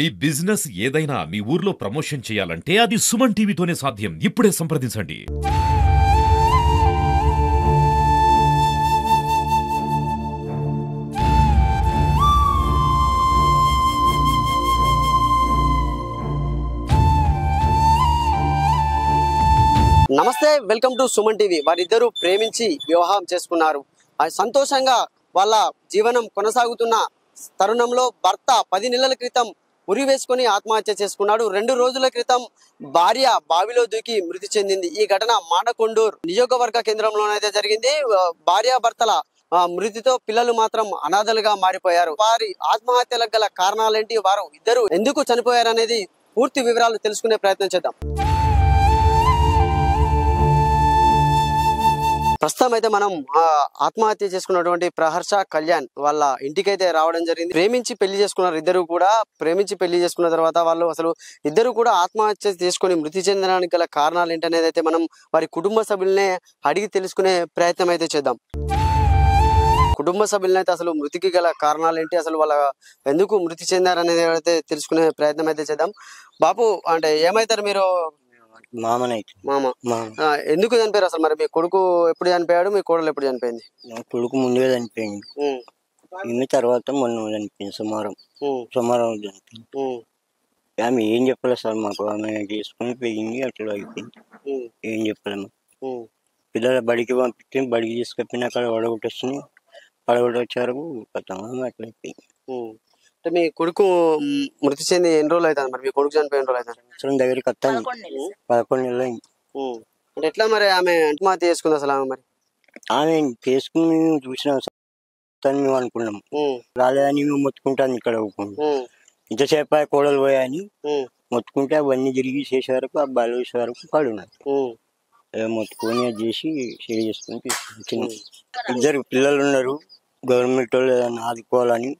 మీ business ఏదైనా మీ ఊర్లో promotion చేయాలంటే అది సుమన్ టీవీతోనే సాధ్యం. ఇప్పుడే సంప్రదించండి. నమస్తే, వెల్కమ్ టు సుమన్ టీవీ. వారిద్దరూ ప్రేమించి వివాహం చేసుకున్నారు. సంతోషంగా వాళ్ళ జీవనం కొనసాగుతున్న తరుణంలో భర్త 10 నెలల క్రితం ఉరి వేసుకొని ఆత్మహత్య చేసుకున్నాడు. 2 రోజుల క్రితం భార్య బావిలో దూకి మృతి చెందింది. ఈ ఘటన మాడకొండూరు నియోజకవర్గ కేంద్రంలోనైతే జరిగింది. భార్యాభర్తల మృతితో పిల్లలు మాత్రం అనాథలుగా మారిపోయారు. వారి ఆత్మహత్యలకు గల కారణాలేంటి, వారు ఇద్దరు ఎందుకు చనిపోయారు అనేది పూర్తి వివరాలు తెలుసుకునే ప్రయత్నం చేద్దాం. ప్రస్తుతం అయితే మనం ఆత్మహత్య చేసుకున్నటువంటి ప్రహర్ష కళ్యాణ్ వాళ్ళ ఇంటికైతే రావడం జరిగింది. ప్రేమించి పెళ్లి చేసుకున్నారు. ఇద్దరు కూడా ప్రేమించి పెళ్లి చేసుకున్న తర్వాత వాళ్ళు అసలు ఇద్దరు కూడా ఆత్మహత్య చేసుకుని మృతి చెందడానికి గల కారణాలు ఏంటనేది అయితే మనం వారి కుటుంబ సభ్యులనే అడిగి తెలుసుకునే ప్రయత్నం అయితే చేద్దాం. కుటుంబ సభ్యులనైతే అసలు మృతికి గల కారణాలు ఏంటి, అసలు వాళ్ళ ఎందుకు మృతి చెందారు అనేది అయితే తెలుసుకునే ప్రయత్నం అయితే చేద్దాం. బాపు, అంటే ఏమైతారు మీరు? మామ. ఎందుకు చనిపోయారు అసలు? మరి మీ కొడుకు ఎప్పుడు చనిపోయాడు, మీ కోడలు ఎప్పుడు చనిపోయింది? కొడుకు ముందుగా చనిపోయింది, ఇన్ని తర్వాత మొన్న చనిపోయింది. సోమవారం చనిపోయింది. ఆమె ఏం చెప్పలేదు సార్ మాకు. ఆమె చేసుకుని పోయింది, అట్లా అయిపోయింది. ఏం చెప్పలేము. పిల్లల బడికి పంపిస్తే బడికి తీసుకెళ్ళిన అక్కడ పడగొట్టొచ్చారు, అట్లా అయిపోయింది. అంటే మీ కొడుకు మృతి చెంది ఎన్ని రోజులు అవుతుంది? మరి మీ కొడుకు చనిపోయి ఎన్ని రోజులు అవుతుంది? సంవత్సరం దగ్గరికి వస్తాను, 11 నెలలు అయింది. అంటే ఎట్లా మరి ఆమె ఆత్మహత్య చేసుకుంది అసలు? ఆమె మరి ఆమె చేసుకుని చూసిన మేము అనుకున్నాము, రాలేదని మేము మొత్తుకుంటాను. ఇక్కడ ఇంతసేపు కోడలు పోయాని మొత్తుకుంటే అవన్నీ తిరిగి చేసే వరకు ఆ బాలు వేసే వరకు పడున్నారు. మొత్తుకొని అది చేసి షేర్ చేసుకుని తీసుకొచ్చిన. ఇద్దరు పిల్లలు ఉన్నారు. గవర్నమెంట్ వాళ్ళు ఏదైనా ఆదుకోవాలని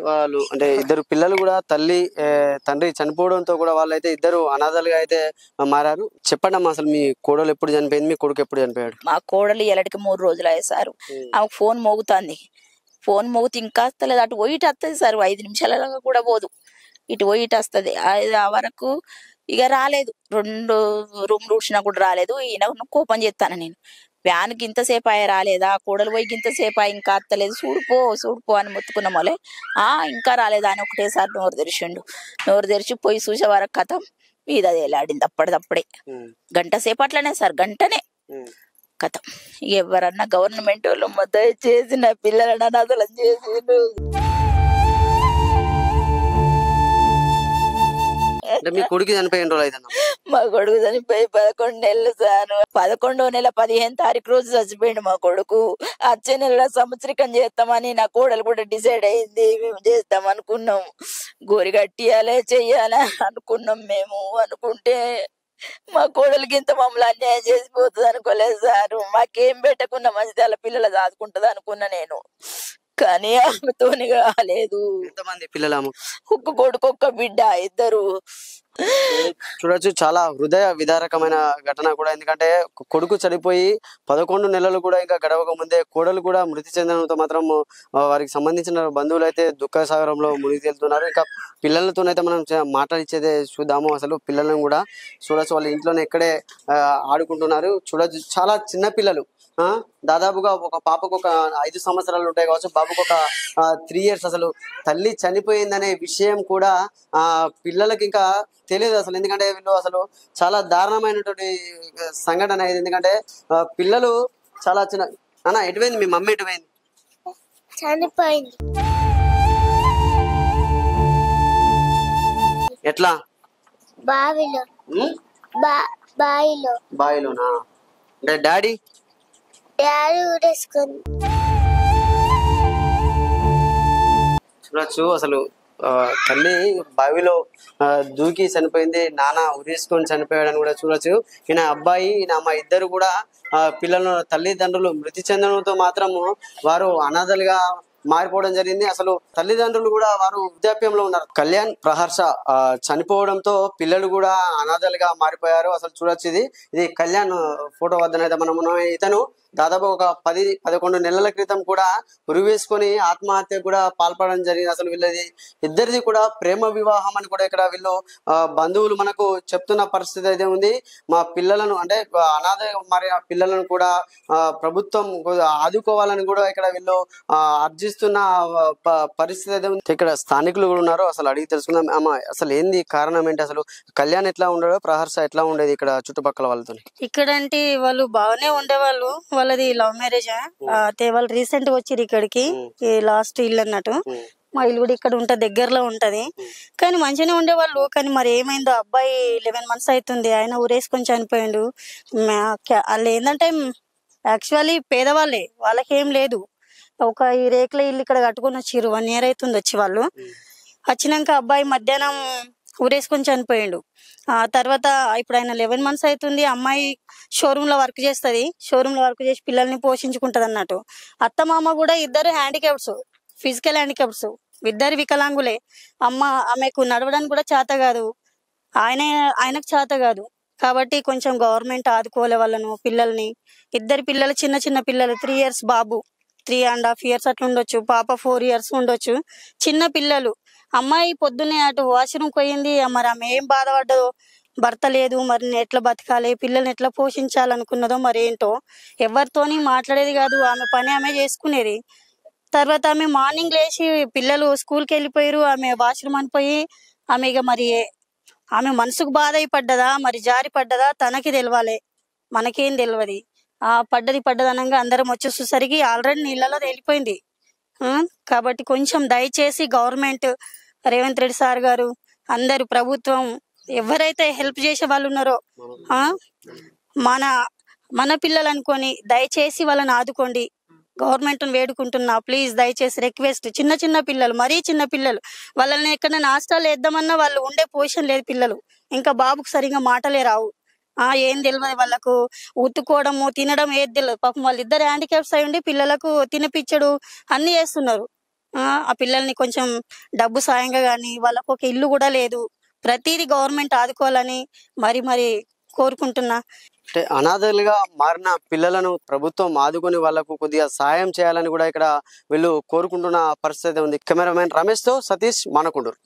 వాళ్ళు, అంటే ఇద్దరు పిల్లలు కూడా తండ్రి చనిపోవడంతో కూడా వాళ్ళైతే ఇద్దరు అనాథలుగా అయితే మారారు. చెప్పండి అమ్మా, అసలు మీ కోడలు ఎప్పుడు చనిపోయింది, మీ కొడుకు ఎప్పుడు చనిపోయాడు? మా కోడలు ఎలటికి 3 రోజులు అయ్యాయి సార్. ఆమెకు ఫోన్ మోగుతుంది. ఫోన్ మోగితే ఇంకా వస్తలేదు. అటు పోయిట వస్తుంది సార్, 5 నిమిషాలలో కూడా పోదు. ఇటు పోయిట వస్తుంది. ఆ వరకు ఇక రాలేదు. 2 రూమ్ రూడ్చినా కూడా రాలేదు. ఈయన కోపం చేస్తాను నేను, వ్యాన్కి ఇంతసేపు అయ్యా రాలేదా, కోడలు పోయికి ఇంతసేపు ఇంకా అత్తలేదు, చూడుపో అని మొత్తుకున్నాం. వాళ్ళే ఇంకా రాలేదా అని ఒకటేసారి నోరు తెరిచిండు. నోరు తెరిచి పోయి చూసే వరకు కథం మీద తేలాడింది. అప్పటిదప్పుడే గంట సేపు అట్లనే సార్, గంటనే కథం. ఎవరన్నా గవర్నమెంట్ వాళ్ళు మొత్తం చేసిన పిల్లలను అనాథలను చేసిండు. మీ కొడుకు చనిపోయిన రోజులు అయితే? మా కొడుకు చనిపోయి 11 నెలలు సార్. 11వ నెల 15వ తారీఖు రోజు చచ్చిపోయిండు మా కొడుకు. వచ్చే నెల సంవత్సరికం చేస్తామని నా కోడలు కూడా డిసైడ్ అయింది. మేము చేస్తాం అనుకున్నాం, గోరి కట్టియాలే చెయ్యాలే అనుకున్నాం. మేము అనుకుంటే మా కోడలికి ఇంత మమ్మల్ని అన్యాయం చేసిపోతుంది అనుకోలేదు సార్. మాకేం పెట్టకుండా మంచిది అలా పిల్లలు దాచుకుంటది అనుకున్నా నేను, కానీ ఆమెతోని కాలేదు. ఎంతమంది పిల్లలు? ఒక్క కొడుకు ఒక్క బిడ్డ, ఇద్దరు. చూడొచ్చు, చాలా హృదయ విదారకమైన ఘటన కూడా. ఎందుకంటే కొడుకు చనిపోయి 11 నెలలు కూడా ఇంకా గడవక ముందే కోడలు కూడా మృతి చెందడంతో మాత్రం వారికి సంబంధించిన బంధువులు అయితే దుఃఖ సాగరంలో మునిగి తేలుతున్నారు. ఇంకా పిల్లలతోనైతే మనం మాట్లాడిచ్చేదే చూద్దాము. అసలు పిల్లలను కూడా చూడొచ్చు, వాళ్ళ ఇంట్లోనే ఇక్కడే ఆడుకుంటున్నారు. చూడొచ్చు, చాలా చిన్న పిల్లలు. దాదాపుగా ఒక పాపకు ఒక 5 సంవత్సరాలు ఉంటాయి కావచ్చు, బాబుకు ఒక 3 years. అసలు తల్లి చనిపోయిందనే విషయం కూడా పిల్లలకి ఇంకా తెలియదు అసలు. ఎందుకంటే వీళ్ళు అసలు చాలా దారుణమైనటువంటి సంఘటన ఇది. ఎందుకంటే పిల్లలు చాలా చిన్న. అన్న, ఎటువైంది మీ మమ్మీ? ఎటువైంది? చనిపోయింది. ఎట్లా? బావిలో. బావిలోనా? అంటే డాడీ ఊరేసుకుంది. చూడొచ్చు, అసలు తల్లి బావిలో దూకి చనిపోయింది, నాన్న ఉరేసుకొని చనిపోయాడని కూడా చూడొచ్చు. ఈయన అబ్బాయి, ఈయన అమ్మ ఇద్దరు కూడా పిల్లలను తల్లిదండ్రులు మృతి చెందడంతో మాత్రము వారు అనాథలుగా మారిపోవడం జరిగింది. అసలు తల్లిదండ్రులు కూడా వారు వృద్ధాప్యంలో ఉన్నారు. కళ్యాణ్ ప్రహర్ష చనిపోవడంతో పిల్లలు కూడా అనాథలుగా మారిపోయారు. అసలు చూడొచ్చు, ఇది కళ్యాణ్ ఫోటో వద్దనైతే మనం ఇతను దాదాపు ఒక 10-11 నెలల క్రితం కూడా ఉరివేసుకొని ఆత్మహత్య కూడా పాల్పడడం జరిగింది. అసలు వీళ్ళది ఇద్దరిది కూడా ప్రేమ వివాహం అని కూడా ఇక్కడ వీళ్ళు బంధువులు మనకు చెప్తున్న పరిస్థితి అయితే ఉంది. మా పిల్లలను అంటే అనాథ మరి ఆ పిల్లలను కూడా ప్రభుత్వం ఆదుకోవాలని కూడా ఇక్కడ వీళ్ళు అర్జిస్తున్న పరిస్థితి అయితే ఉంది. ఇక్కడ స్థానికులు కూడా ఉన్నారు, అసలు అడిగి తెలుసుకుందాం. అమ్మ, అసలు ఏంది కారణం ఏంటి? అసలు కళ్యాణ్ ఎట్లా ఉండేదో, ప్రహర్ష ఎట్లా ఉండేది ఇక్కడ చుట్టుపక్కల వాళ్ళతో? ఇక్కడ అంటే వాళ్ళు బాగానే ఉండేవాళ్ళు. వాళ్ళది లవ్ మ్యారేజ్. అయితే వాళ్ళు రీసెంట్ గా వచ్చారు ఇక్కడికి, లాస్ట్ ఇల్లు అన్నట్టు. మా ఇల్లు కూడా ఇక్కడ ఉంటది, దగ్గరలో ఉంటది. కానీ మంచిగానే ఉండేవాళ్ళు. కానీ మరి ఏమైందో, అబ్బాయి 11 months అవుతుంది, ఆయన ఊరేసుకొని చనిపోయిండు. వాళ్ళు ఏంటంటే యాక్చువల్లీ పేదవాళ్ళే, వాళ్ళకేం లేదు. ఒక ఈ రేకుల ఇల్లు ఇక్కడ కట్టుకొని వచ్చిర్రు. 1 year అవుతుంది వచ్చి. వాళ్ళు వచ్చినాక అబ్బాయి మధ్యాహ్నం ఊరేసుకొని చనిపోయిండు. ఆ తర్వాత ఇప్పుడు ఆయన 11 months అవుతుంది. అమ్మాయి షోరూమ్ లో వర్క్ చేస్తుంది. షోరూమ్ లో వర్క్ చేసి పిల్లల్ని పోషించుకుంటది అన్నట్టు. అత్త మామ కూడా ఇద్దరు హ్యాండిక్యాప్స్, ఫిజికల్ హ్యాండిక్యాప్స్, ఇద్దరు వికలాంగులే. ఆమెకు నడవడానికి కూడా చేత కాదు, ఆయనకు చేత కాదు. కాబట్టి కొంచెం గవర్నమెంట్ ఆదుకోలే వాళ్ళను, పిల్లల్ని. ఇద్దరు పిల్లలు, చిన్న చిన్న పిల్లలు, 3 years బాబు, 3.5 years అట్లా ఉండొచ్చు, పాప 4 years ఉండొచ్చు, చిన్న పిల్లలు. అమ్మాయి పొద్దున్నే అటు వాష్రూమ్ పోయింది. మరి ఆమె ఏం బాధపడ్డదో, భర్త లేదు, మరి ఎట్లా బతకాలి, పిల్లల్ని ఎట్లా పోషించాలనుకున్నదో మరి ఏంటో. ఎవరితోని మాట్లాడేది కాదు, ఆమె పని ఆమె చేసుకునేది. తర్వాత ఆమె మార్నింగ్ లేచి పిల్లలు స్కూల్కి వెళ్ళిపోయారు, ఆమె వాష్రూమ్ అనిపోయి ఆమె ఇక మరి ఆమె మనసుకు బాధ పడ్డదా, మరి జారి పడ్డదా తనకి తెలవాలి, మనకేం తెలియదు. పడ్డదనంగా అందరం వచ్చేసేసరికి ఆల్రెడీ నీళ్ళలో తేలిపోయింది. కాబట్టి కొంచెం దయచేసి గవర్నమెంట్, రేవంత్ రెడ్డి సార్ గారు, అందరు ప్రభుత్వం, ఎవరైతే హెల్ప్ చేసే వాళ్ళు ఉన్నారో మన పిల్లలు అనుకొని దయచేసి వాళ్ళని ఆదుకోండి. గవర్నమెంట్ వేడుకుంటున్నా, ప్లీజ్, దయచేసి రిక్వెస్ట్. చిన్న చిన్న పిల్లలు, మరీ చిన్న పిల్లలు, వాళ్ళని ఎక్కడైనా హాస్టల్ వేద్దామన్నా వాళ్ళు ఉండే పొజిషన్ లేదు. పిల్లలు ఇంకా బాబుకు సరిగా మాటలే రావు, ఏం తెలియదు వాళ్ళకు. ఉతుకోవడము, తినడం ఏది తెలియదు. పాపం వాళ్ళిద్దరు హ్యాండిక్యాప్స్ అయి ఉండి పిల్లలకు తినిపించడు అన్ని చేస్తున్నారు. ఆ పిల్లల్ని కొంచెం డబ్బు సాయంగా కానీ, వాళ్ళకు ఒక ఇల్లు కూడా లేదు. ప్రతిదీ గవర్నమెంట్ ఆదుకోవాలని మరి కోరుకుంటున్నా. అంటే అనాథలుగా మారిన పిల్లలను ప్రభుత్వం ఆదుకొని వాళ్ళకు కొద్దిగా సాయం చేయాలని కూడా ఇక్కడ వీళ్ళు కోరుకుంటున్న పరిస్థితి ఉంది. కెమెరామెన్ రమేష్ తో సతీష్, మానకొండూరు.